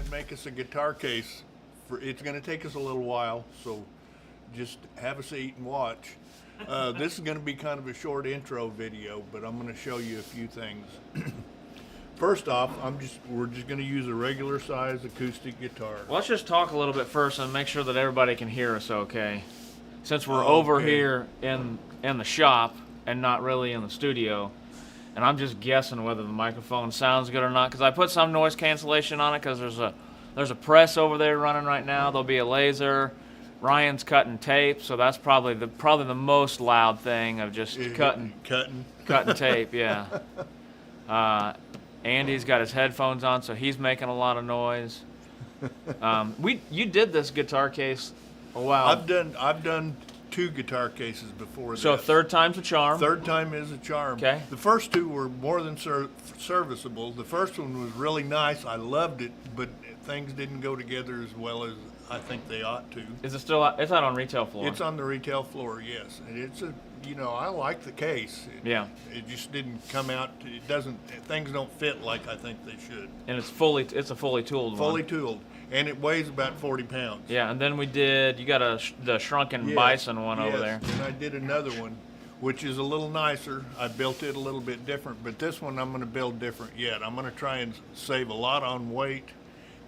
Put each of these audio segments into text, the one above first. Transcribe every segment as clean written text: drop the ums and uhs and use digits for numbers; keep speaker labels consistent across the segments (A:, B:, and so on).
A: make us a guitar case. It's going to take us a little while, so just have a seat and watch. This is going to be kind of a short intro video, but I'm going to show you a few things. First off, we're just going to use a regular size acoustic guitar.
B: Well, let's just talk a little bit first and make sure that everybody can hear us okay. Since we're over here in the shop and not really in the studio, and I'm just guessing whether the microphone sounds good or not, because I put some noise cancellation on it because there's a press over there running right now. There'll be a laser. Ryan's cutting tape, so that's probably the most loud thing of just cutting tape. Yeah. Andy's got his headphones on, so he's making a lot of noise. You did this guitar case a while.
A: I've done 2 guitar cases before this.
B: So third time's a charm.
A: Third time is a charm.
B: Okay.
A: The first 2 were more than serviceable. The first one was really nice. I loved it, but things didn't go together as well as I think they ought to.
B: Is it still? It's not on retail floor.
A: It's on the retail floor, yes. And it's I like the case. It just didn't come out. It doesn't. Things don't fit like I think they should.
B: And it's a fully tooled one.
A: Fully tooled, and it weighs about 40 pounds.
B: Yeah, and then you got the shrunken bison one over there.
A: And I did another one, which is a little nicer. I built it a little bit different, but this one I'm going to build different yet. I'm going to try and save a lot on weight,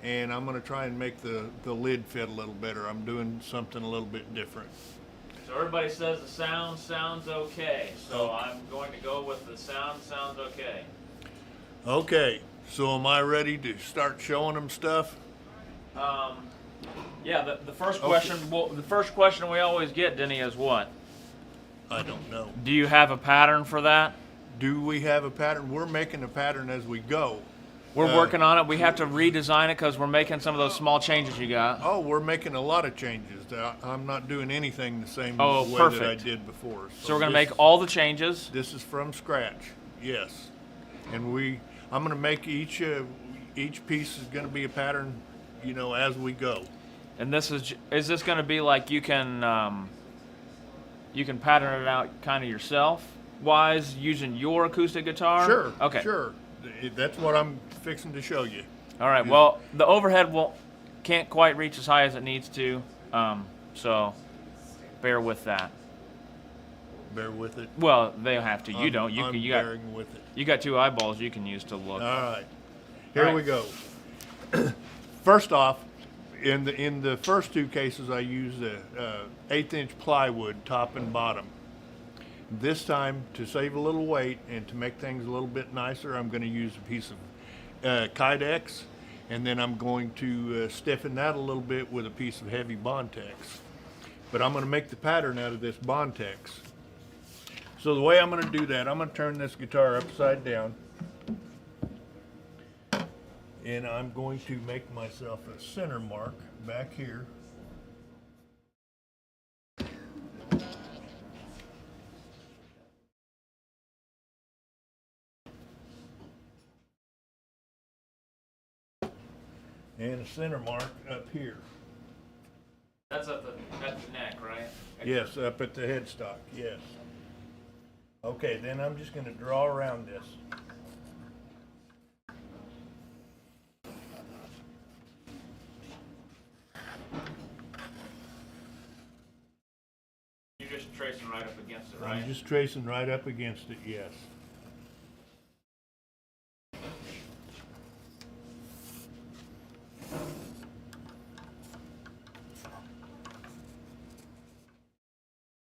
A: and I'm going to try and make the lid fit a little better. I'm doing something a little bit different.
B: So everybody says the sound sounds okay, so I'm going to go with the sound sounds okay.
A: Okay, so am I ready to start showing them stuff?
B: Yeah, the first question, the first question we always get, Denny, is what?
A: I don't know.
B: Do you have a pattern for that?
A: Do we have a pattern? We're making a pattern as we go.
B: We're working on it. We have to redesign it because we're making some of those small changes you got.
A: Oh, we're making a lot of changes. I'm not doing anything the same way that I did before.
B: So we're going to make all the changes.
A: This is from scratch, yes. And I'm going to make each piece is going to be a pattern, as we go.
B: And is this going to be like you can pattern it out kind of yourself, wise using your acoustic guitar?
A: Sure.
B: Okay.
A: Sure. That's what I'm fixing to show you.
B: All right. Well, the overhead can't quite reach as high as it needs to, so bear with that.
A: Bear with it.
B: Well, they'll have to. You don't.
A: I'm bearing with it.
B: You got 2 eyeballs you can use to look.
A: All right. Here we go. First off, in the first 2 cases, I used a 1/8-inch plywood top and bottom. This time, to save a little weight and to make things a little bit nicer, I'm going to use a piece of Kydex, and then I'm going to stiffen that a little bit with a piece of heavy Bontex. But I'm going to make the pattern out of this Bontex. So the way I'm going to do that, I'm going to turn this guitar upside down, and I'm going to make myself a center mark back here. And a center mark up here.
B: That's at the neck, right?
A: Yes, up at the headstock, yes. Okay, then I'm just going to draw around this.
B: You're just tracing right up against it, right?
A: I'm just tracing right up against it, yes.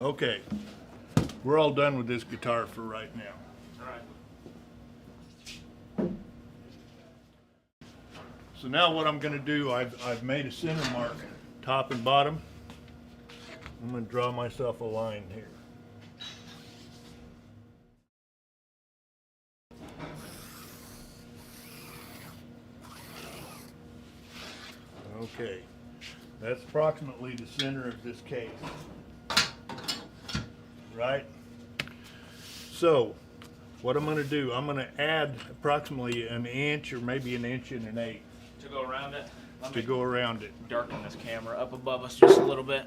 A: Okay, we're all done with this guitar for right now.
B: All right.
A: So now what I'm going to do, I've made a center mark, top and bottom. I'm going to draw myself a line here. Okay, that's approximately the center of this case. Right? So, what I'm going to do, I'm going to add approximately 1 inch or maybe 1 1/8 inches.
B: To go around it?
A: To go around it.
B: Darken this camera up above us just a little bit.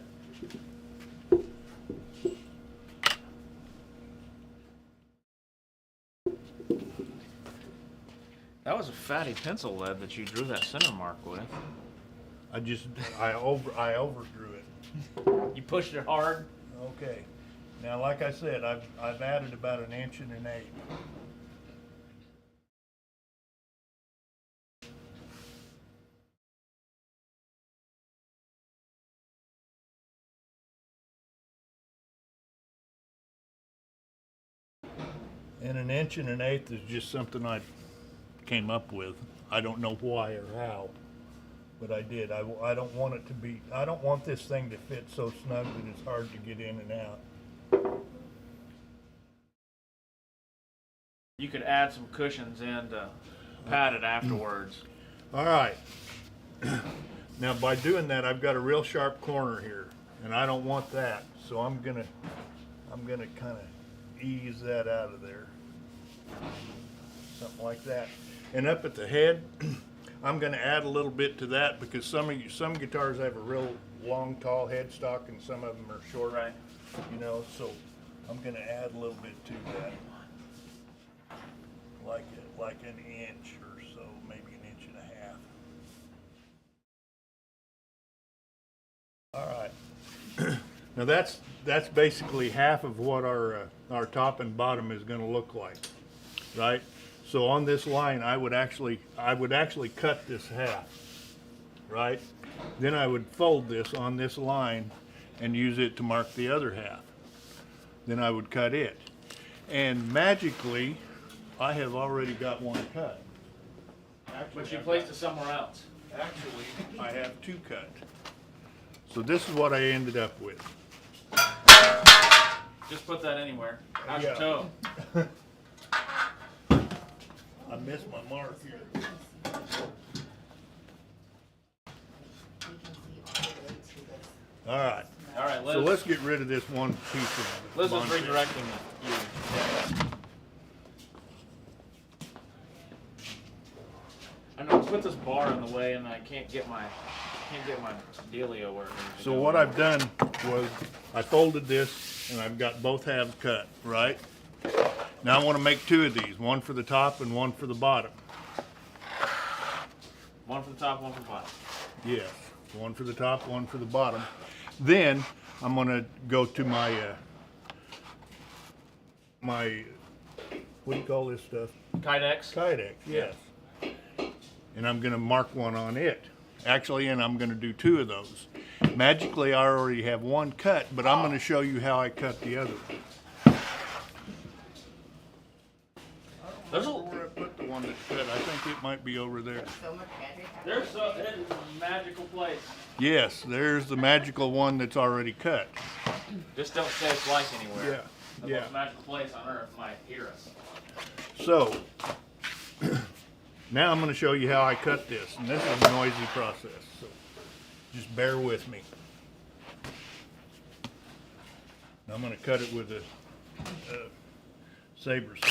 B: That was a fatty pencil lead that you drew that center mark with.
A: I overdrew it.
B: You pushed it hard.
A: Okay. Now, like I said, I've added about 1 1/8 inches. And 1 1/8 inches is just something I came up with. I don't know why or how, but I did. I don't want it to be, I don't want this thing to fit so snug that it's hard to get in and out.
B: You could add some cushions in to pad it afterwards.
A: All right. Now by doing that, I've got a real sharp corner here, and I don't want that. So I'm gonna kind of ease that out of there, something like that. And up at the head, I'm gonna add a little bit to that because some guitars have a real long, tall headstock, and some of them are short.
B: Right.
A: You know, so I'm gonna add a little bit to that, like 1 inch or so, maybe 1.5 inches. All right. Now that's basically half of what our top and bottom is going to look like, right? So on this line, I would actually cut this half, right? Then I would fold this on this line and use it to mark the other half. Then I would cut it, and magically, I have already got one cut. Actually,
B: But you placed it somewhere else.
A: Actually, I have 2 cut. So this is what I ended up with.
B: Just put that anywhere. How's your
A: Yeah.
B: toe?
A: I missed my mark here. All right.
B: All right, Liz.
A: So let's get rid of this one piece of
B: Liz is
A: nonsense.
B: redirecting you. I know. Put this bar in the way, and I can't get my dealio where it needs to
A: So
B: go.
A: what I've done was I folded this, and I've got both halves cut, right? Now I want to make 2 of these, one for the top and one for the bottom.
B: One for the top, one for the bottom.
A: Yes, one for the top, one for the bottom. Then I'm going to go to my what do you call this stuff?
B: Kydex.
A: Kydex, yes. And I'm going to mark one on it. Actually, and I'm going to do 2 of those. Magically, I already have one cut, but I'm going to show you how I cut the other one.
B: There's
A: I don't know where I put the one that's cut. I think it might be over there.
B: it is a magical place.
A: Yes, there's the magical one that's already cut.
B: Just don't say it's like anywhere.
A: Yeah,
B: The
A: yeah.
B: most magical place on earth might hear us.
A: So, now I'm going to show you how I cut this, and this is a noisy process, so just bear with me. I'm going to cut it with a saber saw.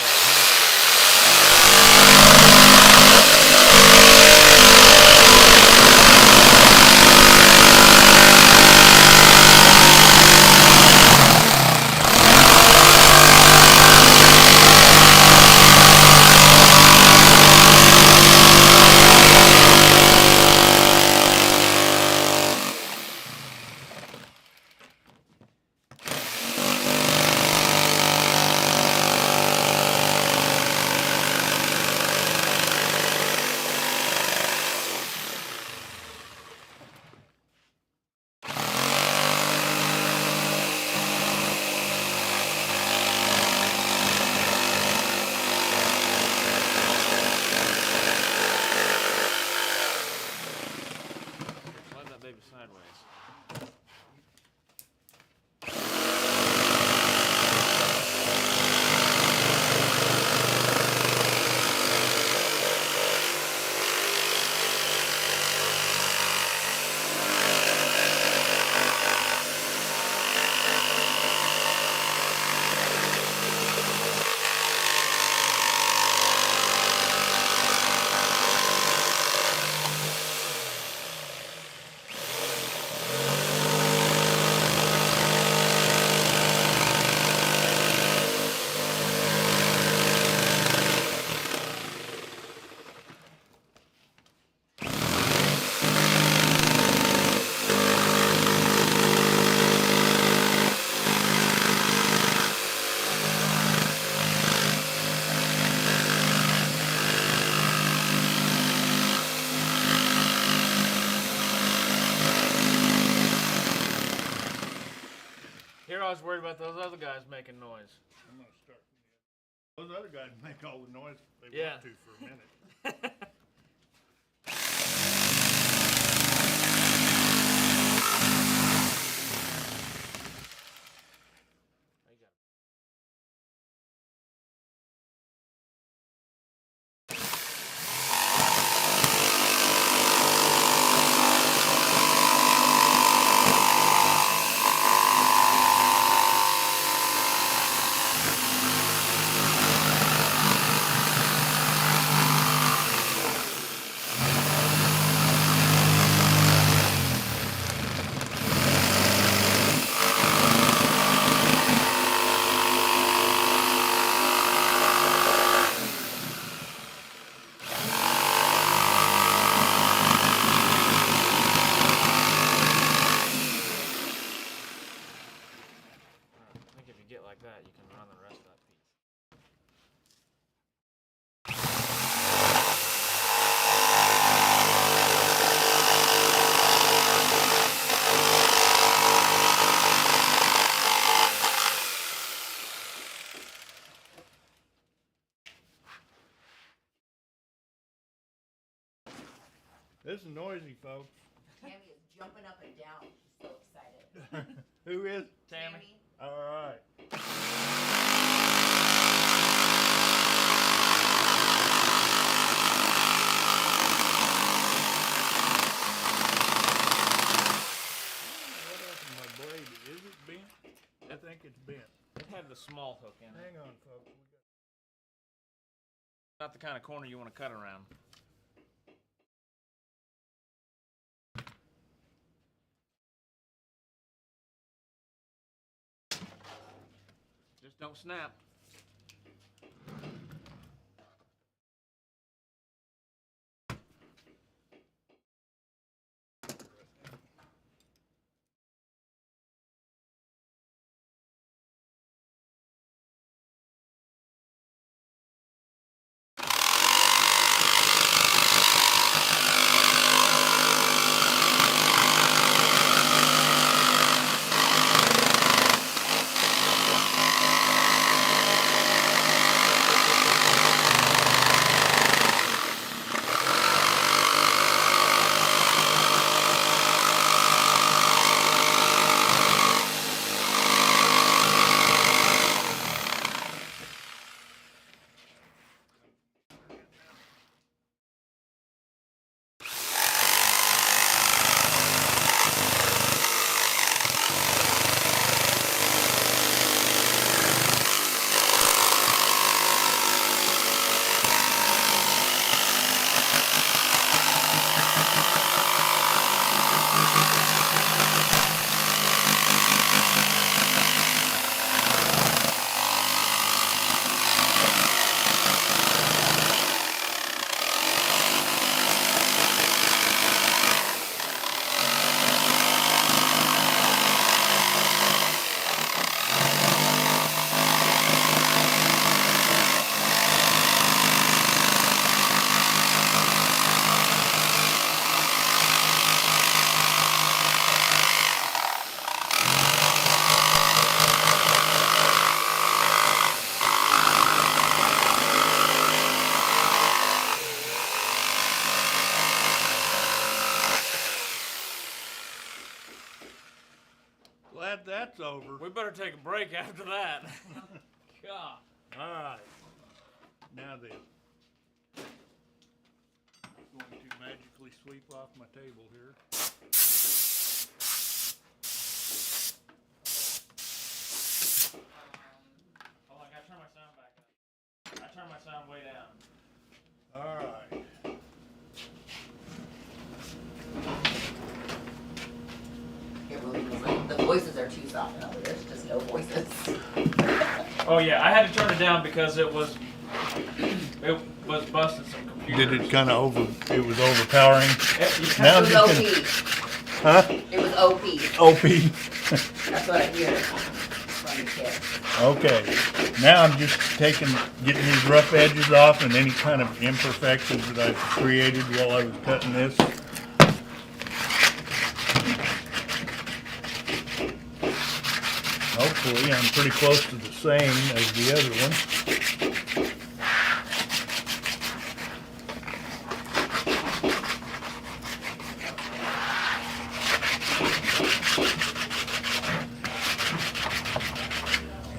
B: was worried about those other guys making noise.
A: I'm gonna start. Those other guys make all the noise they
B: Yeah.
A: want to for a minute.
B: I think if you get like that, you can run the rest of that piece.
A: This is noisy, folks.
C: Tammy is jumping up and down. She's so excited.
A: Who is?
B: Tammy.
A: All right. What happened to my blade? Is it bent? I think it's bent.
B: It had the small hook in it.
A: Hang on, folks.
B: Not the kind of corner you want to cut around. Just don't snap.
A: Glad that's over.
B: We better take a break after that. God.
A: All right. Now then. I'm going to magically sweep off my table here.
B: Hold on, I gotta turn my sound back up. I turned my sound way down.
A: All right.
C: Can't believe it. The voices are too soft now. There's just no voices.
B: Oh yeah, I had to turn it down because it was busting some computers.
A: Did it kind of it was overpowering? Now
C: It was
A: you
C: OP.
A: can, huh?
C: It was OP.
A: OP.
C: That's what I hear from the kids.
A: Okay. Now I'm just getting these rough edges off and any kind of imperfections that I've created while I was cutting this. for you. I'm pretty close to the same as the other one.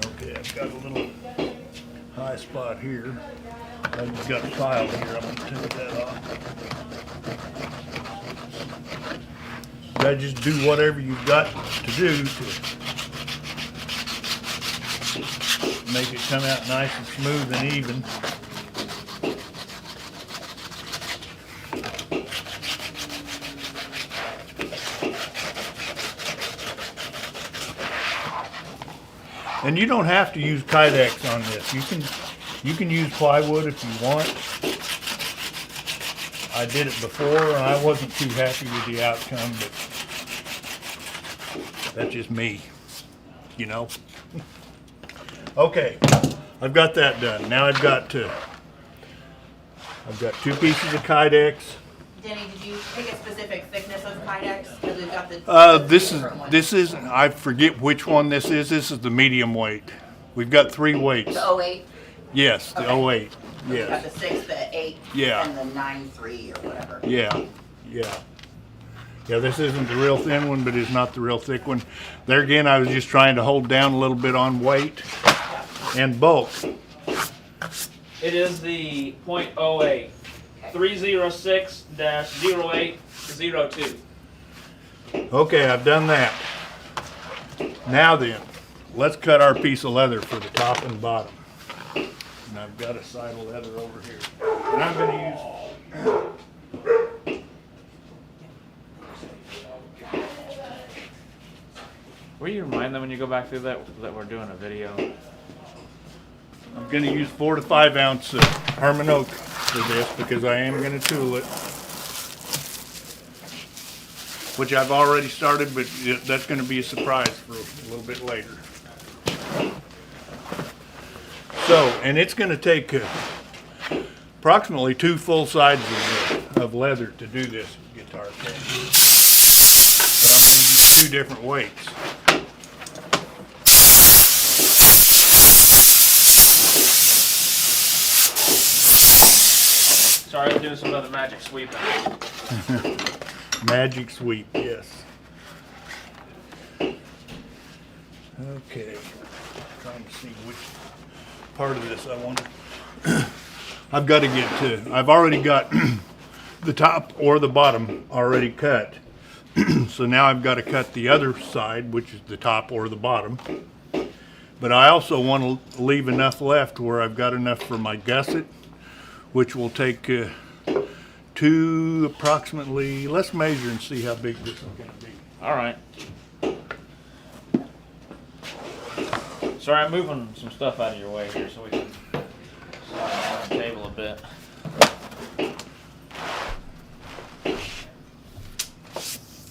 A: Okay, I've got a little high spot here. I've got a file here. I'm going to take that off. I just do whatever you've got to do to make it come out nice and smooth and even. And you don't have to use Kydex on this. You can use plywood if you want. I did it before and I wasn't too happy with the outcome, but that's just me, you know. Okay, I've got that done. Now I've got two pieces of Kydex.
C: Denny, did you pick a specific thickness of Kydex? Because we've got the different ones.
A: This is, I forget which one this is. This is the medium weight. We've got 3 weights.
C: The 08?
A: Yes, the
C: Okay.
A: 08.
C: We've got
A: Yes.
C: the 6, the 8,
A: Yeah.
C: and the 9.3 or whatever.
A: Yeah. Yeah, this isn't the real thin one, but it's not the real thick one. There again, I was just trying to hold down a little bit on weight and bulk.
B: It is the .08 306-0802.
A: Okay, I've done that. Now then, let's cut our piece of leather for the top and bottom. And I've got a side of leather over here. And I'm going to use...
B: Will you remind them when you go back through that we're doing a video?
A: I'm going to use 4 to 5 ounce Herman oak for this because I am going to tool it. Which I've already started, but that's going to be a surprise for a little bit later. So, and it's going to take approximately 2 full sides of leather to do this guitar thing. But I'm going to use 2 different weights.
B: Sorry, I was doing some other magic sweeping.
A: Magic sweep, yes. Okay, trying to see which part of this I want to. I've got to get to. I've already got the top or the bottom already cut. So now I've got to cut the other side, which is the top or the bottom. But I also want to leave enough left where I've got enough for my gusset, which will take 2 approximately. Let's measure and see how big this is going to be.
B: All right. Sorry, I'm moving some stuff out of your way here so we can slide on the table a bit.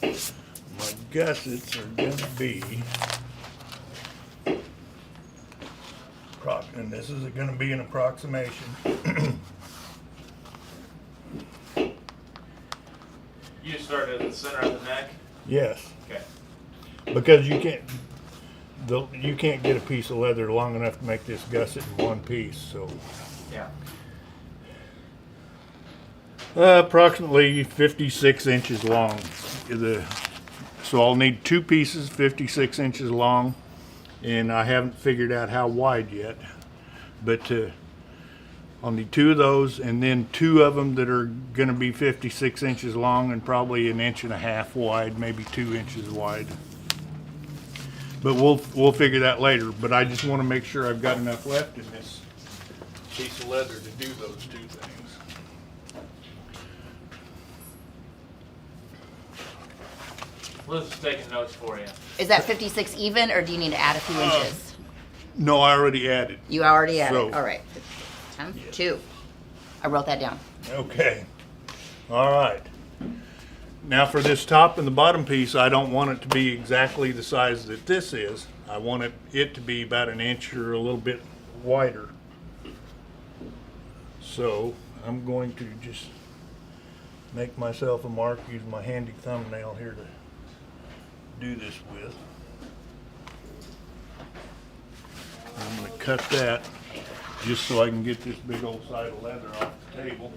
A: My gussets are going to be, and this is going to be an approximation.
B: You started at the center of the neck?
A: Yes,
B: Okay.
A: because you can't get a piece of leather long enough to make this gusset in one piece. So
B: Yeah.
A: approximately 56 inches long. So I'll need 2 pieces 56 inches long, and I haven't figured out how wide yet, but I'll need 2 of those, and then 2 of them that are going to be 56 inches long and probably 1.5 inches wide, maybe 2 inches wide. But we'll figure that later. But I just want to make sure I've got enough left in this piece of leather to do those 2 things.
B: Liz is taking notes for you.
C: Is that 56 even, or do you need to add a few inches?
A: No, I already added.
C: You already added.
A: so-
C: All right. 2. I wrote that down.
A: Okay. All right. Now for this top and the bottom piece, I don't want it to be exactly the size that this is. I want it to be about 1 inch or a little bit wider. So I'm going to just make myself a mark, use my handy thumbnail here to do this with. I'm gonna cut that just so I can get this big old side of leather off the table.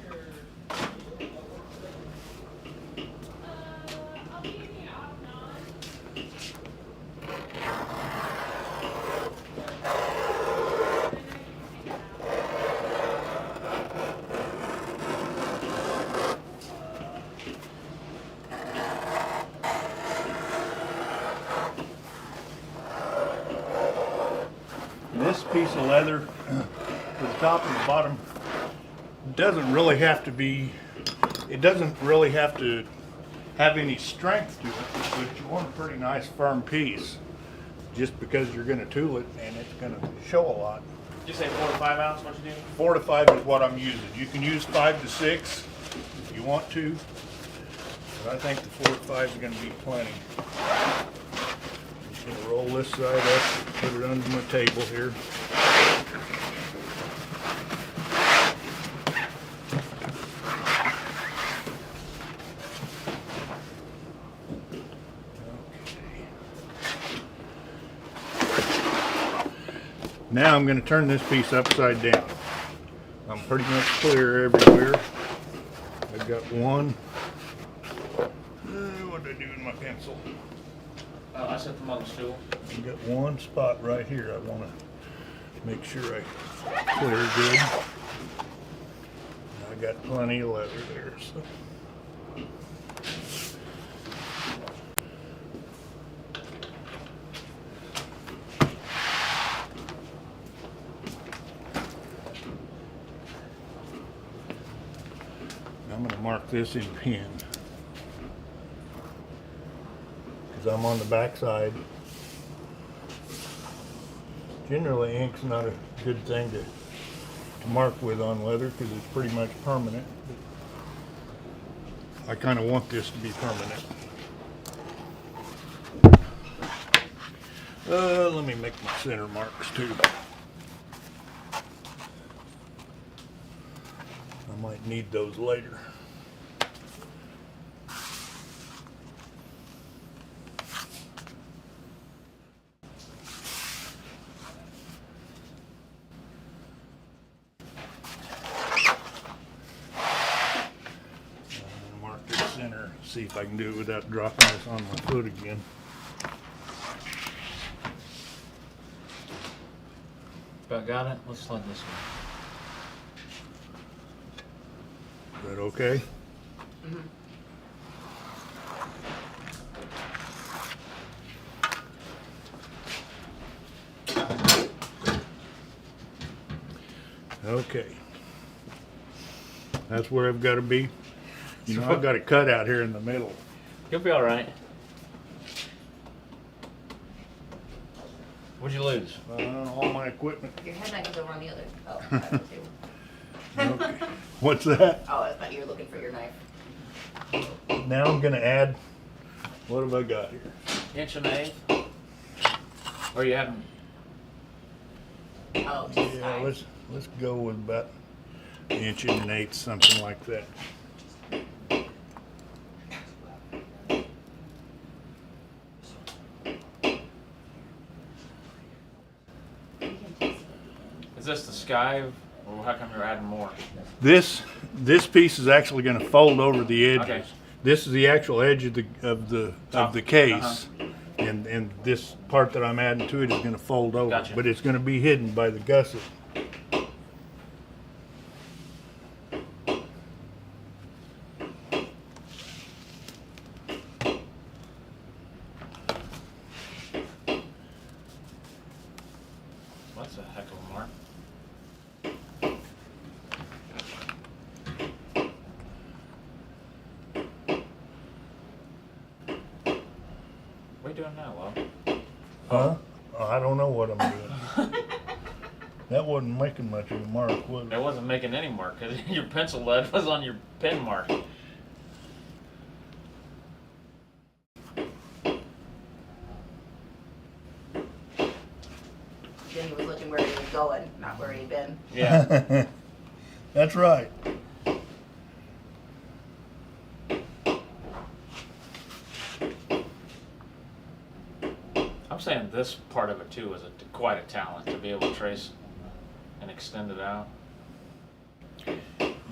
A: This piece of leather, the top and the bottom, doesn't really have to be, it doesn't really have to have any strength to it, but you want a pretty nice firm piece, just because you're gonna tool it and it's gonna show a lot.
B: Did you say 4 to 5 ounce? What you do?
A: 4 to 5 is what I'm using. You can use 5 to 6 if you want to, but I think the 4 to 5 is gonna be plenty. Just gonna roll this side up, put it under my table here. Now I'm going to turn this piece upside down. I'm pretty much clear everywhere. I've got one. What did I do with my pencil?
B: Oh, I set them on the stool.
A: I've got one spot right here. I want to make sure I clear good. I got plenty of leather there. So. I'm going to mark this in pen because I'm on the back side. Generally, ink's not a good thing to mark with on leather because it's pretty much permanent. But I kind of want this to be permanent. Let me make my center marks too. I might need those later. I'm gonna mark this center, see if I can do it without dropping this on my foot again.
B: About got it? Let's slide this one.
A: Is that okay? Okay. That's where I've got to be. You know, I've got a cut out here in the middle.
B: You'll be all right. What'd you lose?
A: All my equipment.
C: Your headlight was over on the other. Oh, I have it too.
A: Okay. What's that?
C: Oh, I thought you were looking for your knife.
A: Now I'm gonna add, what have I got here?
B: 1.1 inches. Or you haven't?
C: Oh, just
A: Yeah,
C: side.
A: let's go with about 1.1 inch, something like that.
B: Is this the sky? Or how come you're adding more?
A: This piece is actually gonna fold over the edges.
B: Okay.
A: This is the actual edge of the
B: Top.
A: case. And this part that I'm adding to it is gonna fold over.
B: Gotcha.
A: But it's gonna be hidden by the gusset.
B: That's a heck of a mark. What are you doing now, Love?
A: Huh? Oh, I don't know what I'm doing. That wasn't making much of a mark, was
B: It
A: it?
B: wasn't making any mark because your pencil lead was on your pen mark.
C: Denny was looking where he was going, not where he'd been.
B: Yeah.
A: That's right.
B: I'm saying this part of it too is quite a talent to be able to trace and extend it out.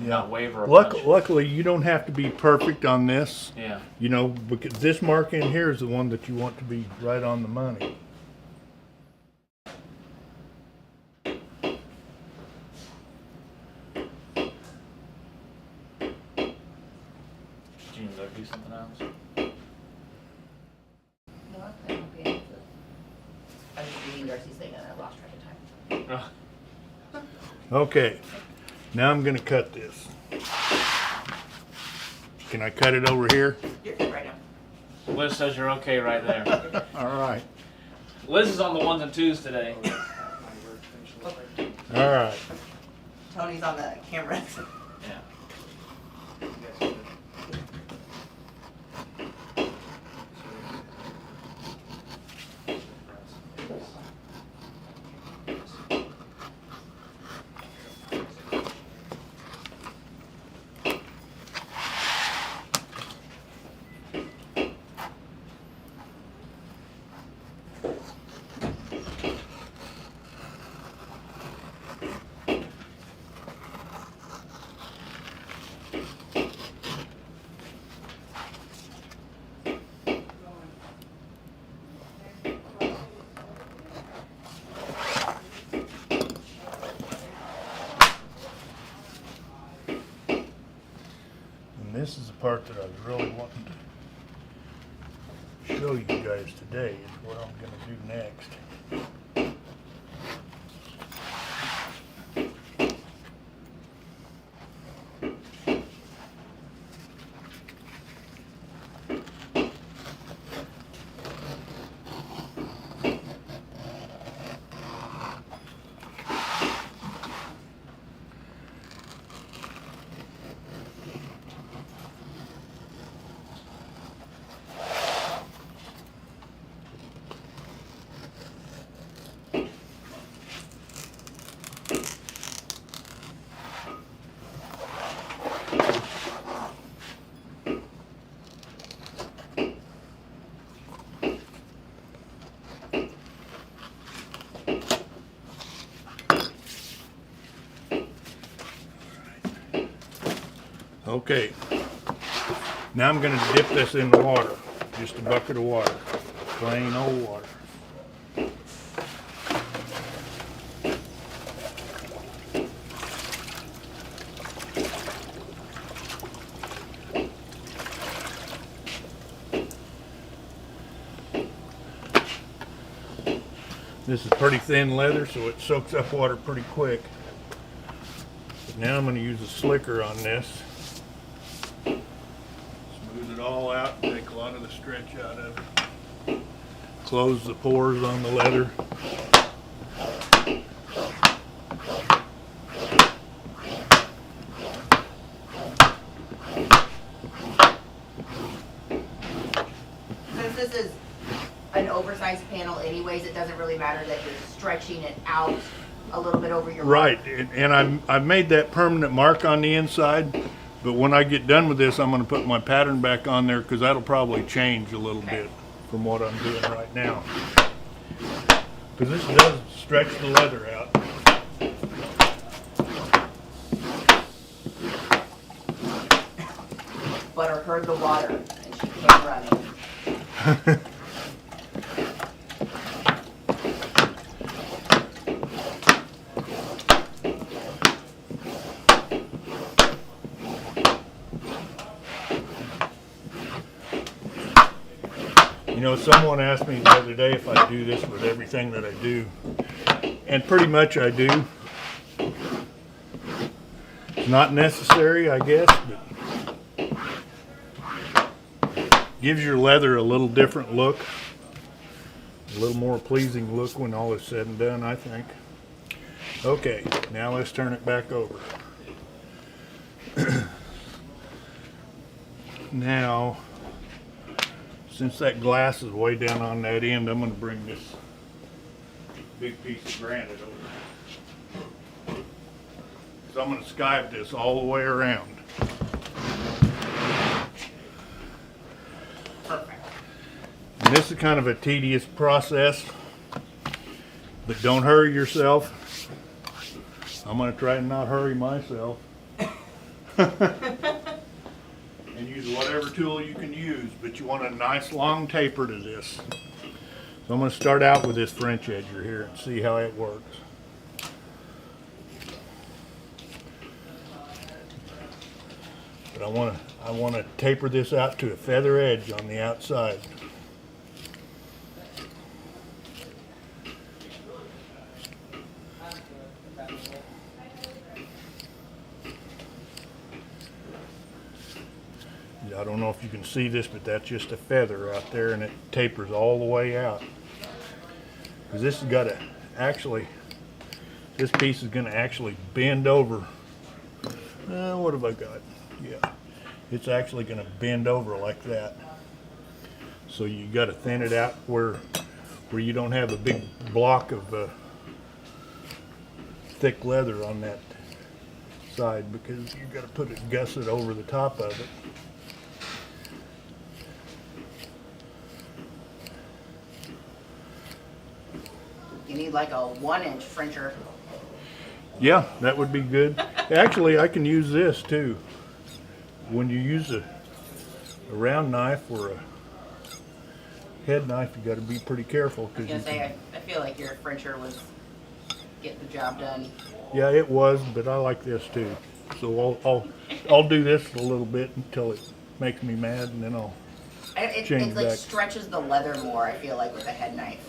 B: Not waver a bunch.
A: Luckily, you don't have to be perfect on this.
B: Yeah.
A: You know, because this mark in here is the one that you want to be right on the money.
B: Did you go do something else?
C: No, I'm okay. I was reading Darcy's thing and I lost track of time.
A: Okay, now I'm gonna cut this. Can I cut it over here?
C: You're good right now.
B: Liz says you're okay right there.
A: All right.
B: Liz is on the ones and twos today.
A: All right.
C: Tony's on the camera.
B: Yeah.
A: And this is the part that I was really wanting to show you guys today, is what I'm gonna do next. Okay, now I'm gonna dip this in the water, just a bucket of water, plain old water. This is pretty thin leather, so it soaks up water pretty quick. But now I'm gonna use a slicker on this. Smooth it all out, take a lot of the stretch out of it. Close the pores on the leather.
C: Since this is an oversized panel anyways, it doesn't really matter that you're stretching it out a little bit over your
A: Right,
C: mark.
A: and I've made that permanent mark on the inside, but when I get done with this, I'm gonna put my pattern back on there, because that'll probably change a little bit from what I'm doing right now. Because this does stretch the leather out.
C: Butter heard the water and she came running.
A: You know, someone asked me the other day if I do this with everything that I do, and pretty much I do. It's not necessary, I guess, but gives your leather a little different look, a little more pleasing look when all is said and done, I think. Okay, now let's turn it back over. Now, since that glass is way down on that end, I'm going to bring this big piece of granite over. So I'm going to skive this all the way around.
C: Perfect.
A: And this is kind of a tedious process, but don't hurry yourself. I'm going to try and not hurry myself. And use whatever tool you can use, but you want a nice long taper to this. So I'm going to start out with this French edger here and see how it works. But I want to taper this out to a feather edge on the outside. I don't know if you can see this, but that's just a feather out there, and it tapers all the way out. Because this has got to actually, this piece is going to actually bend over. What have I got? Yeah, it's actually going to bend over like that. So you got to thin it out where you don't have a big block of thick leather on that side, because you've got to put it gusset over the top of it.
C: You need like a 1-inch Frencher.
A: Yeah, that would be good. Actually, I can use this too. When you use a round knife or a head knife, you got to be pretty careful.
C: I was gonna say, I feel like your Frencher was getting the job done.
A: Yeah, it was, but I like this too. So I'll do this a little bit until it makes me mad, and then I'll change
C: It like
A: back.
C: stretches the leather more, I feel like, with a head knife.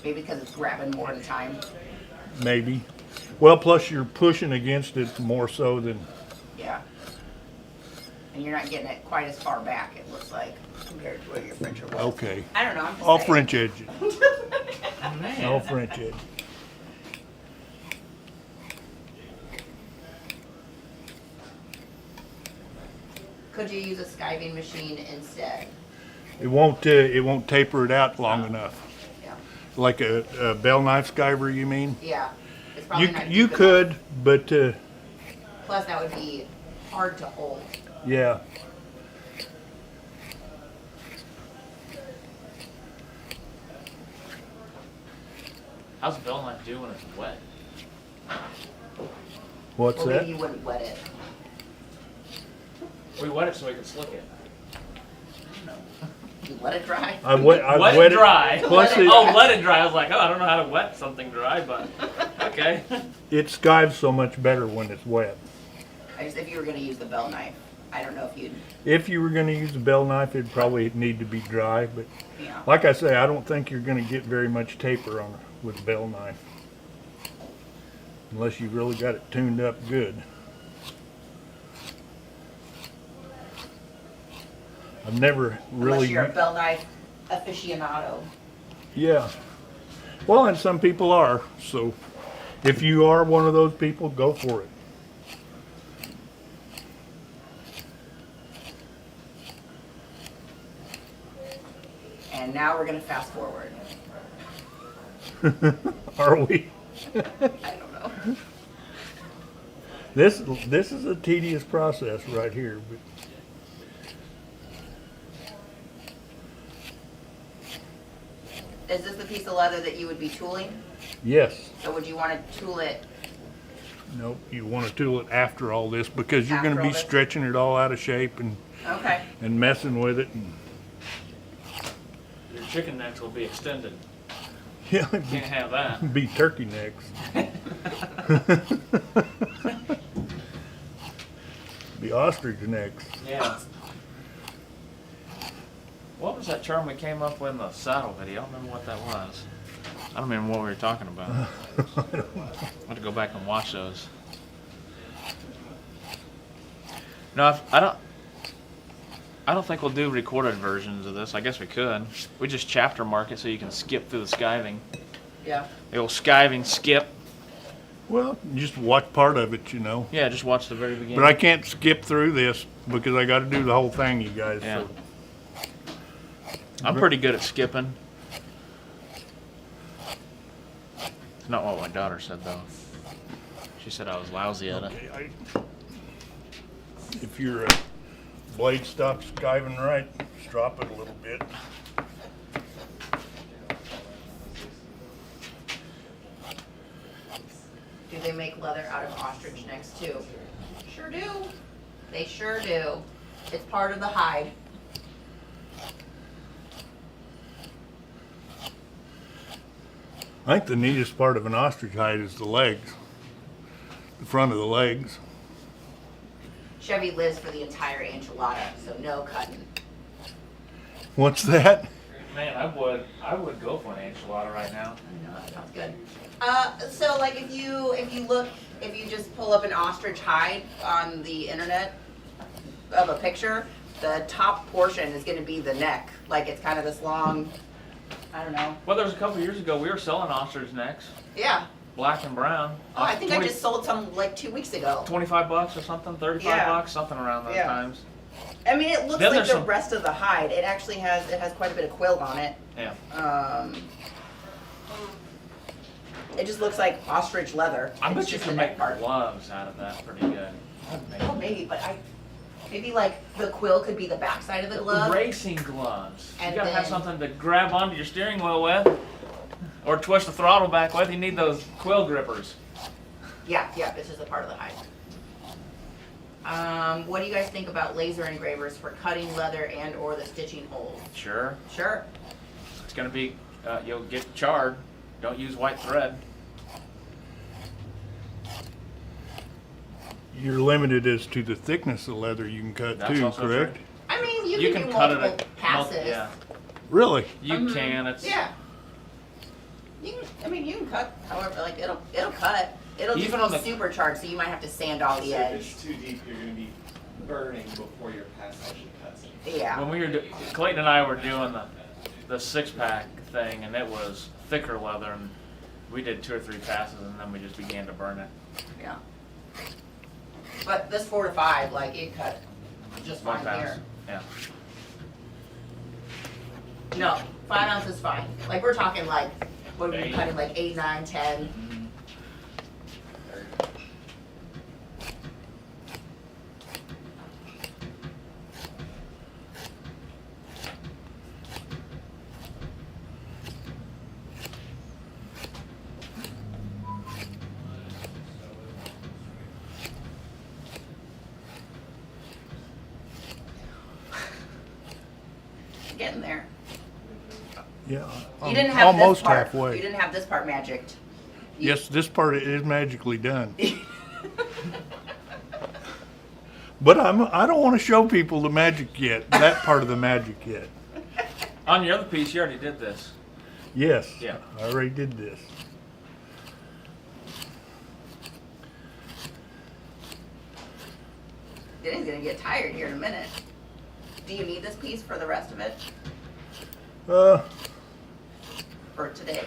C: Maybe because it's grabbing more in time.
A: Maybe. Well, plus you're pushing against it more so than.
C: Yeah. And you're not getting it quite as far back, it looks like, compared to where your Frencher was.
A: Okay.
C: I don't know, I'm just
A: I'll
C: saying.
A: French edge it. I'll French edge.
C: Could you use a skiving machine instead?
A: It won't taper it out long enough.
C: Yeah.
A: Like a bell knife skiver, you mean?
C: Yeah. It's probably not
A: You
C: deep
A: could,
C: enough.
A: but
C: Plus, that would be hard to hold.
A: yeah.
B: How's a bell knife do when it's wet?
A: What's
C: Well,
A: that?
C: maybe you wouldn't wet it.
B: We wet it so we can slick it.
C: You let it dry.
A: I wet
B: Wet it dry.
A: Plus
C: Let it
A: it,
B: Oh, let it dry. I was like, oh, I don't know how to wet something dry, but okay.
A: it skives so much better when it's wet.
C: If you were going to use the bell knife, I don't know if you'd,
A: If you were going to use a bell knife, it'd probably need to be dry. But
C: you know.
A: like I say, I don't think you're going to get very much taper on with a bell knife, unless you really got it tuned up good. I've never
C: Unless
A: really.
C: you're a bell knife aficionado.
A: Yeah. Well, and some people are. So if you are one of those people, go for it.
C: And now we're going to fast forward.
A: Are we?
C: I don't know.
A: This is a tedious process right here. But
C: Is this the piece of leather that you would be tooling?
A: yes.
C: So would you want to tool it?
A: Nope. You want to tool it after all this, because you're going to
C: After
A: be
C: all this?
A: stretching it all out of shape and
C: Okay.
A: messing with it. And,
B: Your chicken necks will be extended.
A: yeah,
B: Can't have that.
A: be turkey necks. Be ostrich necks.
B: Yeah. What was that term we came up with in the saddle video? I don't remember what that was. I don't remember what we were talking about. I have to go back and watch those. No, I don't think we'll do recorded versions of this. I guess we could. We just chapter mark it so you can skip through the skiving.
C: Yeah.
B: The old skiving skip.
A: Well, just watch part of it, you know.
B: Yeah, just watch the very beginning.
A: But I can't skip through this because I got to do the whole thing, you guys.
B: Yeah.
A: So.
B: I'm pretty good at skipping. It's not what my daughter said, though. She said I was lousy at it.
A: Okay, if your blade stops skiving right, just drop it a little bit.
C: Do they make leather out of ostrich necks too? Sure do. They sure do. It's part of the hide.
A: I think the neatest part of an ostrich hide is the legs, the front of the legs.
C: Chevy lives for the entire enchilada, so no cutting.
A: What's that?
B: Man, I would go for an enchilada right now.
C: I know, that sounds good. So like if you just pull up an ostrich hide on the internet of a picture, the top portion is gonna be the neck. Like it's kind of this long, I don't know.
B: Well, there was a couple years ago we were selling ostrich necks,
C: Yeah.
B: black and brown.
C: Oh, I think I just sold some like 2 weeks ago.
B: $25 or something, $35,
C: Yeah.
B: something around those
C: Yeah.
B: times.
C: I mean, it looks
B: Then
C: like
B: there's
C: the
B: some-
C: rest of the hide. It actually has quite a bit of quill on it.
B: Yeah.
C: It just looks like ostrich leather.
B: I
C: It's
B: bet you
C: just
B: can
C: the neck
B: make
C: part.
B: gloves out of that pretty good.
C: Oh, maybe, but maybe like the quill could be the backside of the glove.
B: Racing gloves.
C: And
B: You gotta have
C: then-
B: something to grab onto your steering wheel with, or twist the throttle back with. You need those quill grippers.
C: Yeah, it's just a part of the hide. What do you guys think about laser engravers for cutting leather and or the stitching holes?
B: Sure.
C: Sure.
B: It's gonna be, you'll get charred. Don't use white thread.
A: You're limited as to the thickness of leather you can cut
B: That's
A: too,
B: also
A: correct?
B: true.
C: I mean, you
B: You
C: can
B: can
C: do
B: cut it
C: multiple
B: at
C: passes.
B: Yeah,
A: Really?
B: you can. It's
C: Yeah. You can cut however, like it'll cut. It'll just
B: Even
C: be
B: on the-
C: supercharged, so you might have to sand all the
D: So if
C: edge.
D: it's too deep, you're gonna be burning before your pass actually cuts it.
C: Yeah.
B: when we were Clayton and I were doing the 6-pack thing, and it was thicker leather, and we did 2 or 3 passes, and then we just began to burn it.
C: Yeah. But this 4 to 5, like it cut just
B: One
C: fine
B: pass.
C: here.
B: Yeah.
C: No, 5 ounces is fine. Like we're talking like what are we
B: 8.
C: cutting like 8, 9, 10. Getting there.
A: Yeah.
C: You didn't have
A: almost
C: this part.
A: halfway.
C: You didn't have this part magicked. You-
A: Yes, this part is magically done. But I don't want to show people the magic yet. That part of the magic yet.
B: On your other piece, you already did this.
A: Yes.
B: Yeah.
A: I already did this.
C: Denny's gonna get tired here in a minute. Do you need this piece for the rest of it?
A: Uh,
C: For today?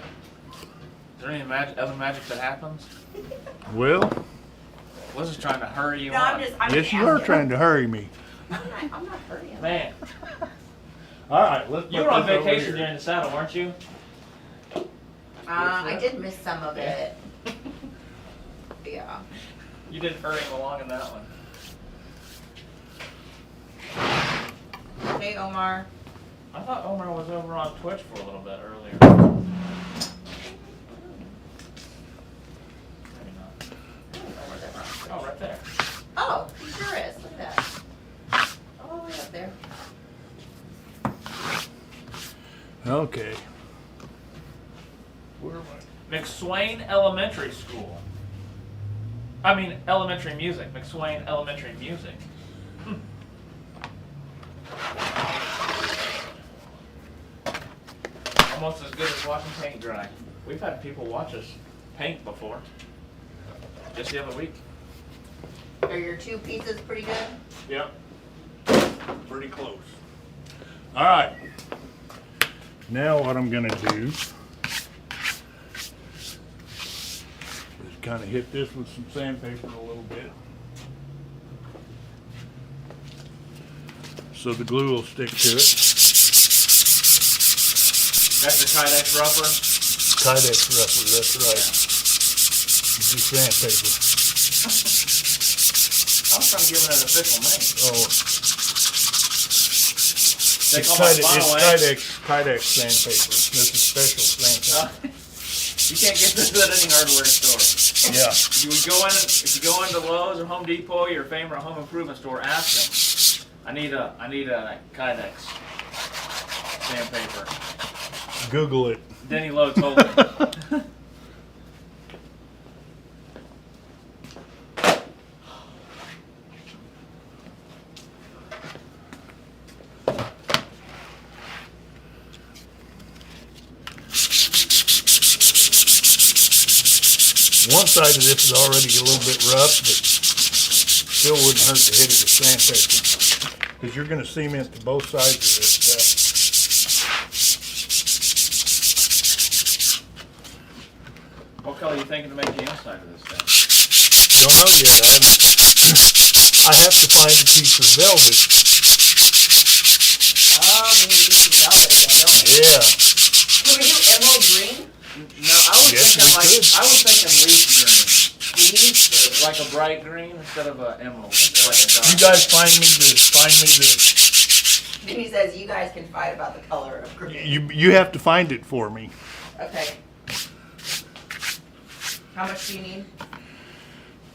B: Is there any other magic that happens?
A: well,
B: Liz is trying to hurry you
C: No,
B: on.
C: I'm
A: yes,
C: just
A: you are
C: asking.
A: trying to hurry me.
C: I'm not hurting.
B: Man,
A: All right, let's.
B: you were on vacation during the saddle, weren't you?
C: I did miss some of it. Yeah.
B: You did hurry him along in that one.
C: Hey, Omar.
B: I thought Omar was over on Twitch for a little bit earlier. Maybe not. Oh, right there.
C: Oh, he sure is. Look at that. All the way up there.
A: Okay. Where am I?
B: McSwain Elementary School. I mean, elementary music. McSwain Elementary Music. Almost as good as watching paint dry. We've had people watch us paint before. Just the other week.
C: Are your 2 pieces pretty good?
A: Yep. Pretty close. All right. Now what I'm gonna do is kind of hit this with some sandpaper a little bit, so the glue will stick to it.
B: That's the Kydex rougher.
A: Kydex rougher, that's right. Just sandpaper.
B: I was trying to give it an official name.
A: Oh,
B: They
A: it's
B: call my
A: Kydex
B: Final X.
A: sandpaper. This is special sandpaper.
B: You can't get this at any hardware store.
A: Yeah.
B: If you go into Lowe's or Home Depot, your favorite home improvement store, ask them. I need a Kydex sandpaper.
A: Google it.
B: Denny Lowe told me.
A: One side of this is already a little bit rough, but still wouldn't hurt to hit it with sandpaper. Because you're going to cement to both sides of this stuff.
B: What color are you thinking to make the inside of this thing?
A: Don't know yet. I have to find a piece of velvet.
C: Oh, we need to do some velvet again, don't we?
A: Yeah.
C: Can we do emerald green?
B: No, I was
A: Yes,
B: thinking
A: we could.
B: I was thinking leaf green.
C: Leaf green.
B: Like a bright green instead of an emerald. Like a dark.
A: You guys find me the
C: Denny says you guys can fight about the color of green.
A: you have to find it for me.
C: Okay. How much do you need?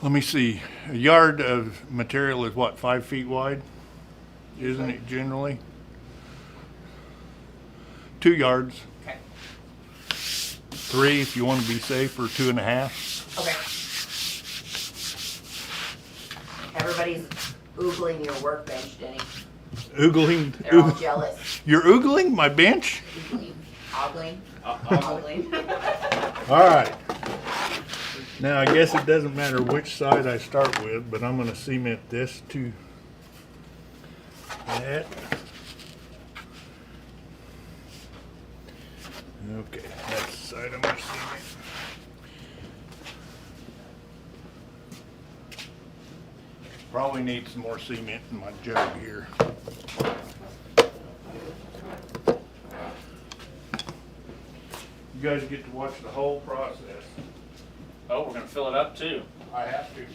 A: Let me see. A yard of material is what, 5 feet wide? Isn't it generally? 2 yards.
C: Okay.
A: 3 if you want to be safe, or 2.5.
C: Okay. Everybody's oogling your workbench, Denny.
A: Oogling.
C: They're all jealous.
A: You're oogling my bench?
C: Oogling. Ogling.
B: Ogling.
C: Ogling.
A: All right. Now, I guess it doesn't matter which side I start with, but I'm going to cement this to that. Okay, that's the side I'm going to cement. Probably need some more cement in my jug here. You guys get to watch the whole process.
B: Oh, we're gonna fill it up too.
A: I have to.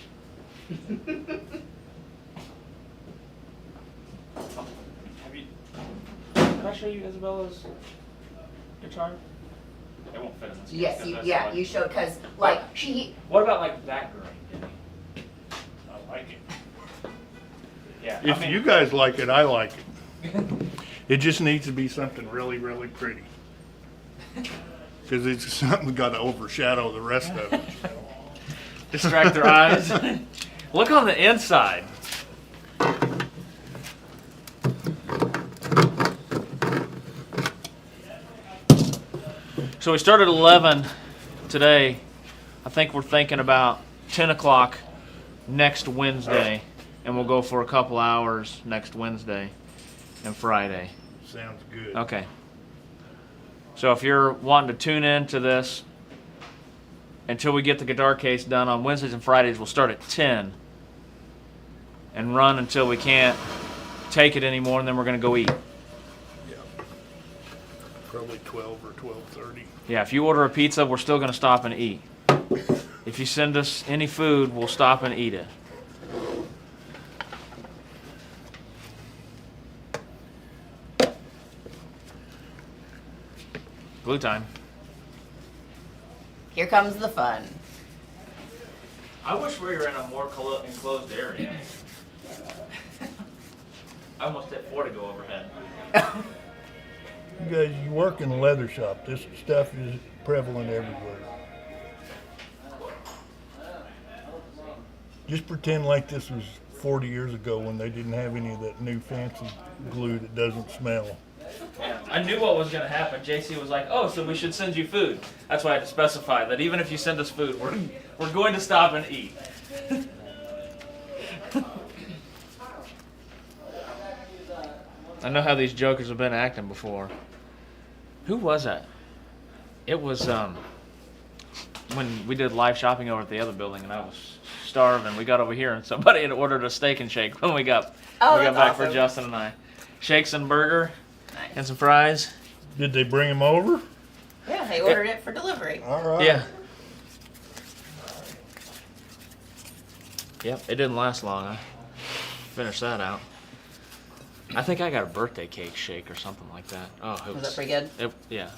B: Have you? Did I show you Isabella's guitar? It won't fit in this.
C: Yes,
B: case,
C: you,
B: 'cause
C: yeah,
B: that's like-
C: you showed, because, like, she,
B: What about like that green, Denny?
A: I like it.
B: Yeah.
A: If you guys like it, I like it. It just needs to be something really, really pretty. Because it's something got to overshadow the rest of it.
B: distract their eyes. Look on the inside. So we started at 11 today. I think we're thinking about 10 o'clock next Wednesday, and we'll go for a couple hours next Wednesday and Friday.
A: Sounds good.
B: Okay. So if you're wanting to tune in to this until we get the guitar case done on Wednesdays and Fridays, we'll start at 10 and run until we can't take it anymore, and then we're going to go eat.
A: Yeah. Probably 12 or 12:30.
B: Yeah, if you order a pizza, we're still going to stop and eat. If you send us any food, we'll stop and eat it. Glue time.
C: here comes the fun.
B: I wish we were in a more enclosed area. I almost hit 4 to go overhead.
A: You guys, you work in a leather shop. This stuff is prevalent everywhere. Just pretend like this was 40 years ago when they didn't have any of that new fancy glue that doesn't smell.
B: Yeah, I knew what was going to happen. JC was like, "Oh, so we should send you food." That's why I had to specify that even if you send us food, we're going to stop and eat. I know how these jokers have been acting before. Who was that? It was when we did live shopping over at the other building, and I was starving. We got over here, and somebody had ordered a steak and shake when we got
C: That's
B: back for
C: awesome.
B: Justin and I. Shakes and burger and some fries.
A: Did they bring them over?
C: Yeah, they ordered it for delivery.
A: All right.
B: Yeah. Yep, it didn't last long. I finished that out. I think I got a birthday cake shake or something like that. Oh, it
C: Was that pretty good?
B: Yeah.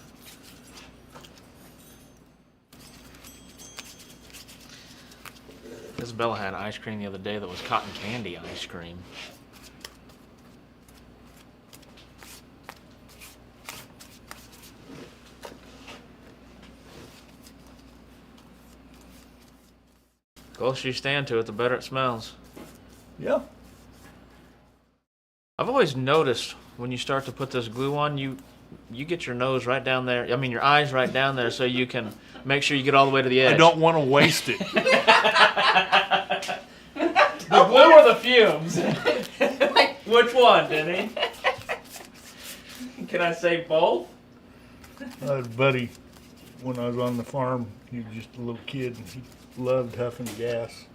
B: Isabella had ice cream the other day that was cotton candy ice cream. The closer you stand to it, the better it smells.
A: Yeah.
B: I've always noticed when you start to put this glue on, you get your nose right down there. I mean, your eyes right down there, so you can make sure you get all the way to the edge.
A: I don't want to waste it.
B: The glue or the fumes? Which one, Denny? Can I say both?
A: I had a buddy, when I was on the farm, he was just a little kid, and he loved huffing gas.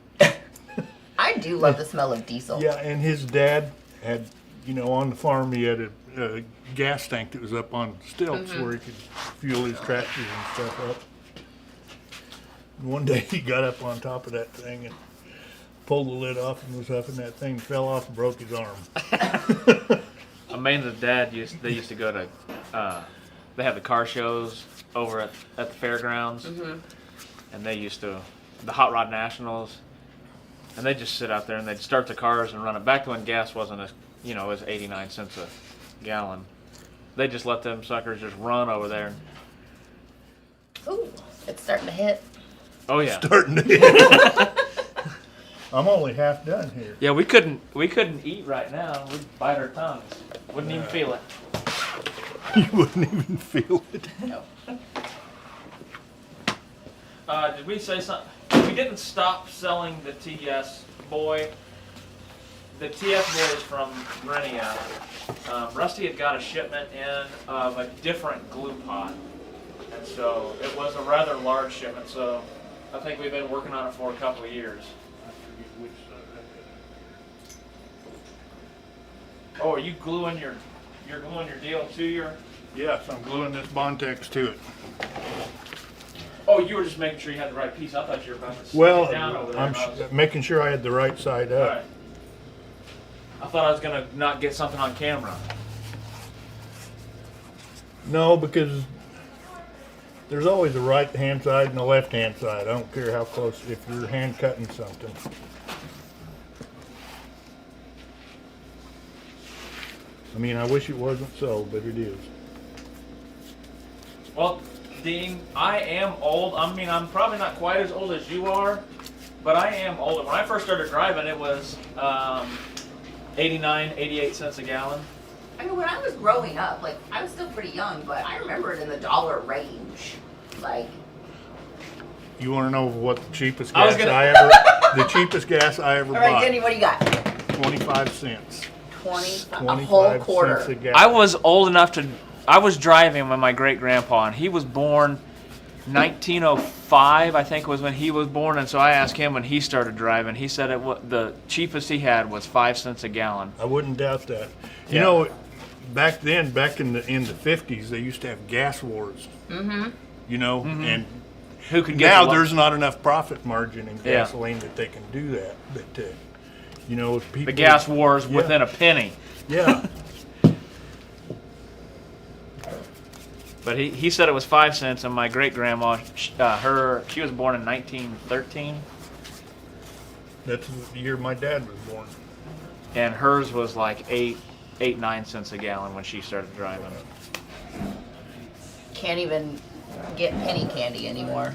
C: I do love the smell of diesel.
A: Yeah, and his dad had, on the farm, he had a gas tank that was up on stilts where he could fuel his tractors and stuff up. And one day he got up on top of that thing and pulled the lid off and was huffing that thing, fell off and broke his arm.
B: Amanda dad used to go to they have the car shows over at the fairgrounds, and they used to the Hot Rod Nationals, and they just sit out there and they'd start the cars and run it. Back when gas wasn't as it was 89 cents a gallon. They just let them suckers just run over there.
C: Ooh, it's starting to hit.
B: Oh yeah.
A: Starting to hit. I'm only half done here.
B: Yeah, we couldn't eat right now. We'd bite our tongues. Wouldn't even feel it.
A: You wouldn't even feel it.
C: No.
B: Did we say something? We didn't stop selling the TS Boy. The TS Boy is from Brenia. Rusty had got a shipment in of a different glue pot. And so it was a rather large shipment, so I think we've been working on it for a couple of years. Oh, are you gluing you're gluing your deal to your...
A: Yes, I'm gluing this Bontex to it.
B: Oh, you were just making sure you had the right piece. I thought you were about to sit
A: Well,
B: down over there.
A: I'm making sure I had the right side up.
B: Alright. I thought I was gonna not get something on camera.
A: No, because there's always a right hand side and a left hand side. I don't care how close, if you're hand cutting something. I mean, I wish it wasn't so, but it is.
B: Well, Dean, I am old. I mean, I'm probably not quite as old as you are, but I am older. When I first started driving, it was 89, 88 cents a gallon.
C: I mean, when I was growing up, like, I was still pretty young, but I remember it in the dollar range. Like,
A: You want to know what the cheapest
B: I was
A: gas
B: gonna-
A: the cheapest gas I ever
C: all right,
A: bought?
C: Denny, what do you got?
A: 25 cents.
C: 20, a whole
A: 25
C: quarter.
A: cents a gallon.
B: I was old enough to. I was driving with my great grandpa, and he was born 1905, I think was when he was born. And so I asked him when he started driving. He said the cheapest he had was 5 cents a gallon.
A: I wouldn't doubt that. You
B: Yeah.
A: know, back then, back in the 50s, they used to have gas wars.
C: Mm-hmm.
A: And
B: Who could get
A: now
B: the
A: there's not enough profit margin in
B: Yeah.
A: gasoline that they can do that. But if people,
B: the gas wars
A: Yeah.
B: within a penny.
A: Yeah.
B: But he said it was 5 cents, and my great grandma, she was born in 1913,
A: That's the year my dad was born.
B: and hers was like 9 cents a gallon when she started driving.
C: Can't even get penny candy anymore.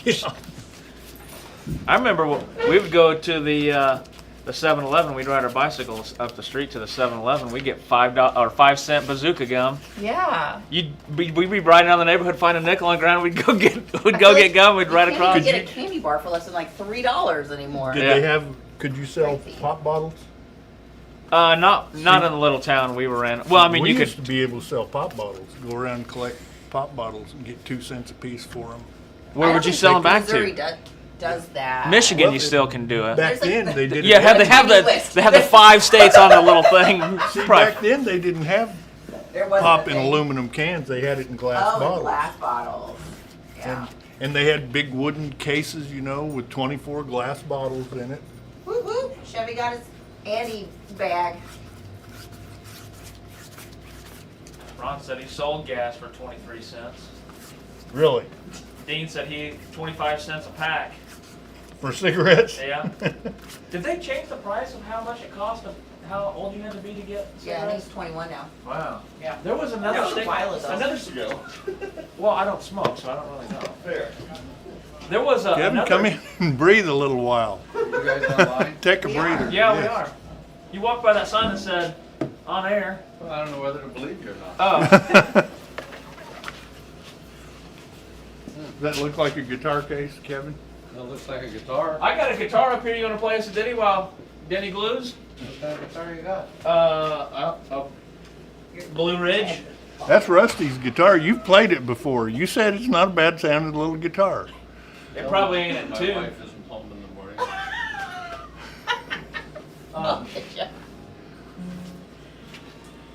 A: Yeah.
B: I remember we would go to the 7-Eleven. We'd ride our bicycles up the street to the 7-Eleven. We'd get $5 bazooka gum.
C: Yeah.
B: We'd be riding down the neighborhood, find a nickel on the ground. We'd go get gum. We'd ride across.
C: You can't even get a candy bar for less than like $3 anymore.
A: Did
B: Yeah.
A: they have? Could you sell
C: Crazy.
A: pop bottles?
B: Not in the little town we were in. Well, I mean,
A: we
B: you
A: used
B: could.
A: to be able to sell pop bottles. Go around and collect pop bottles and get 2 cents a piece for them.
B: Where
C: I
B: would
C: don't
B: you
C: think
B: sell them back
C: Missouri
B: to?
C: does that.
B: Michigan,
A: Well,
B: you still can do it.
A: Back
C: There's like
A: then,
C: the-
A: they didn't.
B: Yeah, they have
C: Tiny list.
B: they have the 5 states on the little thing.
A: See,
B: Right.
A: back then they didn't have
C: There wasn't
A: pop
C: a
A: in
C: thing.
A: aluminum cans. They had it in glass
C: Oh, in
A: bottles.
C: glass bottles. Yeah.
A: And they had big wooden cases, with 24 glass bottles in it.
C: Whoop whoop. Chevy got his Andy bag.
B: Ron said he sold gas for 23 cents.
A: Really?
B: Dean said 25 cents a pack.
A: For cigarettes?
B: Yeah. Did they change the price of how much it cost of how old you had to be to get
C: Yeah, I think
B: cigarettes?
C: he's 21 now.
B: Wow.
C: Yeah.
B: There was another
C: That was a
B: thing.
C: while ago.
B: Another. Well, I don't smoke, so I don't really know. Fair. There was a.
A: Kevin,
B: another,
A: come in and breathe a little while.
E: You guys online?
A: Take a
C: We are.
A: breather.
B: Yeah, we
A: Yes.
B: are. You walked by that sign that said, "On air."
E: Well, I don't know whether to believe you or not.
B: Oh.
A: Does that look like a guitar case, Kevin?
E: It looks like a guitar.
B: I got a guitar up here. You want to play us a ditty while Denny glues?
E: What kind of guitar you got?
B: Blue Ridge.
A: That's Rusty's guitar. You've played it before. You said it's not a bad sounding little guitar.
B: It probably ain't at
E: My
B: two.
E: wife isn't home in the morning.
B: Um,
C: Yeah.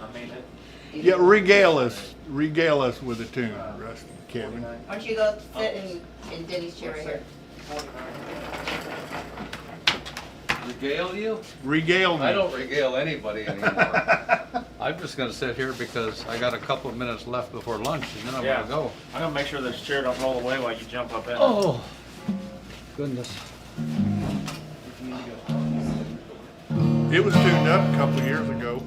B: I mean,
A: Yeah, regale us with a tune, Rusty, Kevin.
C: Why don't you go sit in Denny's chair right here?
E: Regale you?
A: Regale me.
E: I don't regale anybody anymore. I'm just gonna sit here because I got a couple of minutes left before lunch and then I'm
B: Yeah.
E: gonna go.
B: I'm gonna make sure this chair don't roll away while you jump up in it.
E: Oh, goodness.
A: It was tuned up a couple of years ago.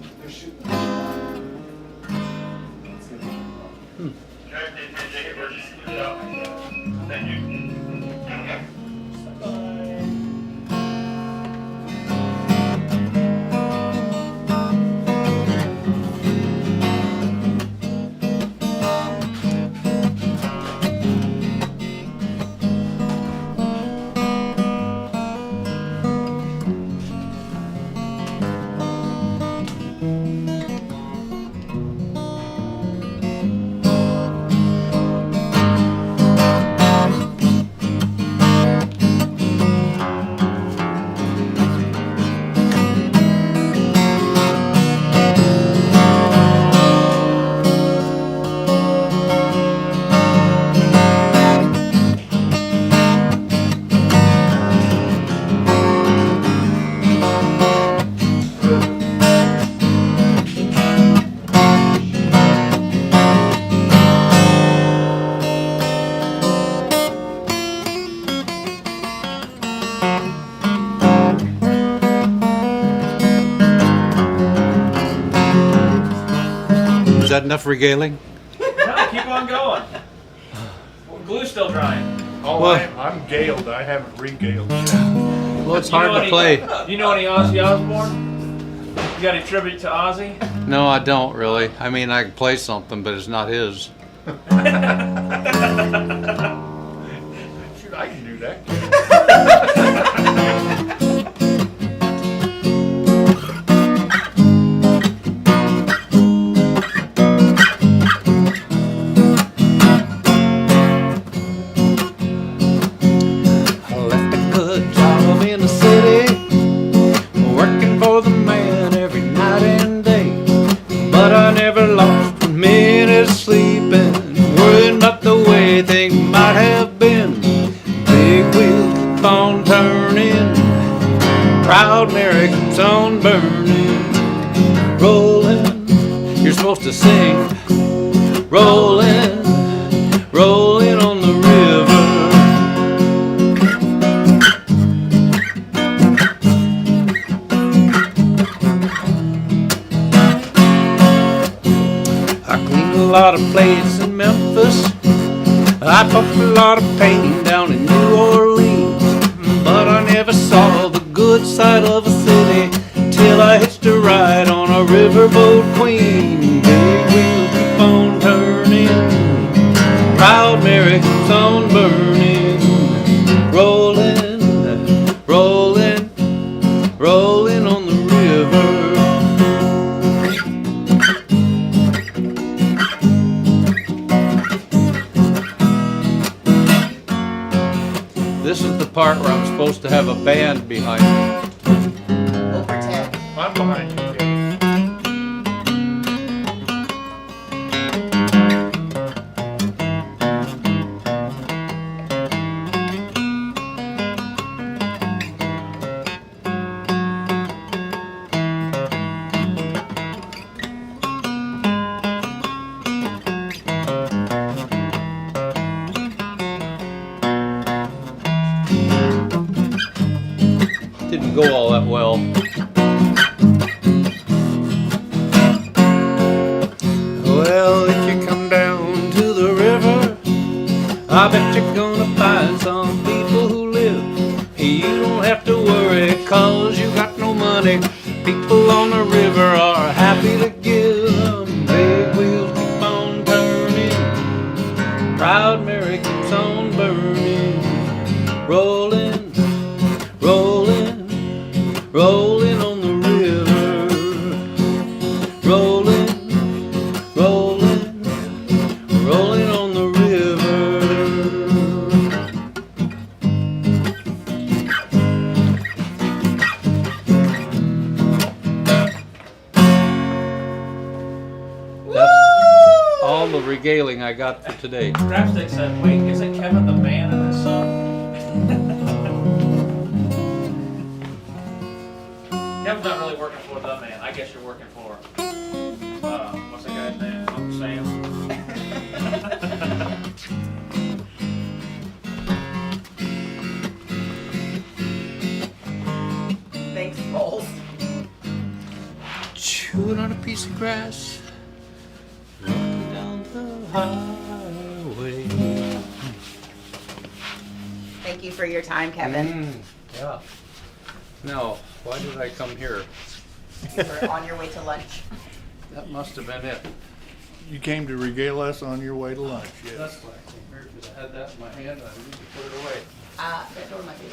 E: Is that enough regaling?
B: No, keep on going. Glue's still drying.
A: Oh,
E: Well-
A: I'm galed. I haven't regaled yet.
E: Well, it's
B: You know
E: hard to
B: any-
E: play.
B: Do you know any Ozzy Osbourne? You got any tribute to Ozzy?
E: No, I don't really. I mean, I can play something, but it's not his.
A: Shoot, I can do that.
E: I left a good job in the city, working for the man every night and day. But I never lost 1 minute of sleeping, worrying about the way things might have been. Big wheels keep on turning, proud Mary keeps on burning. Rolling, you're supposed to sing. Rolling, rolling on the river. I cleaned a lot of plates in Memphis. I pumped a lot of paint down in New Orleans. But I never saw the good side of a city till I hitched a ride on a riverboat queen. Big wheels keep on turning, proud Mary keeps on burning. Rolling, rolling, rolling on the river. This is the part where I'm supposed to have a band behind me.
C: We'll pretend.
A: I'm behind you, Kevin.
E: well. Well, if you come down to the river, I bet you're gonna find some people who live. You don't have to worry, cause you got no money. People on the river are happy to give them. Big wheels keep on turning, Proud Mary keeps on burning. Rolling, rolling, rolling on the river. Rolling, rolling, rolling on the river. That's all the regaling I got for today.
B: Crapstick said, wait, isn't Kevin the man in this song? Kevin's not really working for the man. I guess you're working for, what's that guy's name? Uncle Sam?
C: Thanks, Bowles.
E: Chewing on a piece of grass, walking down the highway.
C: Thank you for your time, Kevin.
E: Yeah. Now, why did I come here?
C: You were on your way to lunch.
E: That must have been it.
A: You came to regale us on your way to lunch, yes.
E: That's why I came here, because I had that in my hand and I need to put it away.
C: That door might be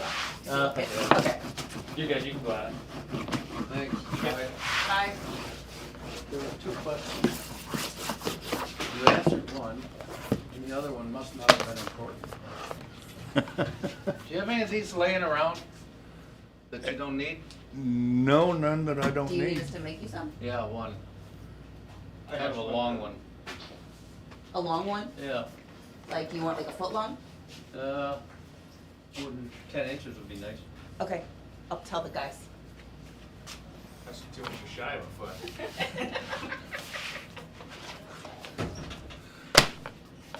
C: locked.
B: Okay.
C: Okay.
B: You guys, you can go out.
E: Thanks. Bye.
C: Bye.
E: There were 2 questions. You answered one, and the other one must not have been important. Do you have any of these laying around that you don't need?
A: No, none that I don't
C: Do you need
A: need.
C: us to make you some?
E: Yeah, one. I have a long one.
C: A long one?
E: Yeah.
C: Like you want like a foot long?
E: Wouldn't 10 inches would be nice.
C: Okay. I'll tell the guys.
B: That's 2 inches shy of a foot.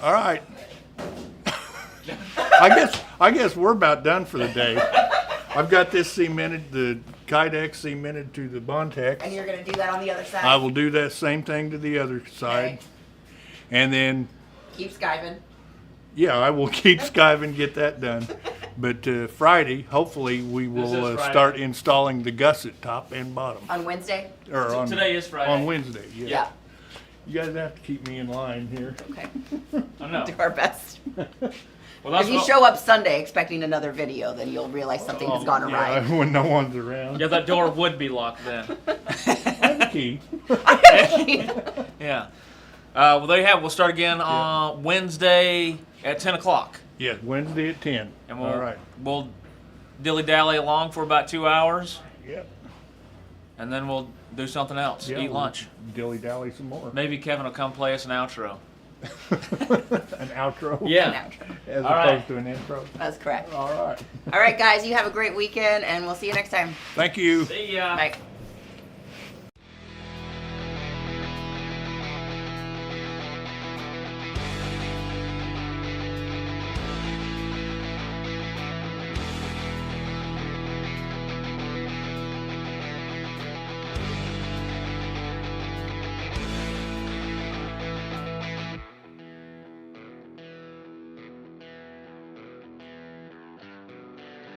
A: All right. I guess we're about done for the day. I've got this cemented, the Kydex cemented to the Bontex.
C: And you're gonna do that on the other side?
A: I will do that same thing to the other side.
C: Okay.
A: And then,
C: Keep skiving.
A: yeah, I will keep skiving, get that done. But Friday, hopefully, we
B: This
A: will
B: is Friday.
A: start installing the gusset top and bottom.
C: On Wednesday?
A: Or on,
B: Today is Friday.
A: on Wednesday, yeah.
C: Yeah.
A: You guys have to keep me in line here.
C: Okay.
B: I know.
C: Do our best.
B: Well, that's
C: If you
B: what-
C: show up Sunday expecting another video, then you'll realize something has gone awry.
A: Yeah, when no one's around.
B: Yeah, that door would be locked then.
A: I have a key.
B: Yeah. Well, there you have it. We'll start again on Wednesday at 10 o'clock.
A: Yes, Wednesday at 10.
B: And
A: All right.
B: we'll dilly-dally along for about 2 hours,
A: Yep.
B: and then we'll do something else,
A: Yeah,
B: eat
A: we'll
B: lunch.
A: Dilly-dally some more.
B: Maybe Kevin will come play us an outro.
A: An outro?
B: Yeah.
A: As
B: All
A: opposed
B: right.
A: to an intro?
C: That's correct.
A: All right.
C: All right, guys, you have a great weekend, and we'll see you next time.
A: Thank you.
B: See ya.
C: Bye.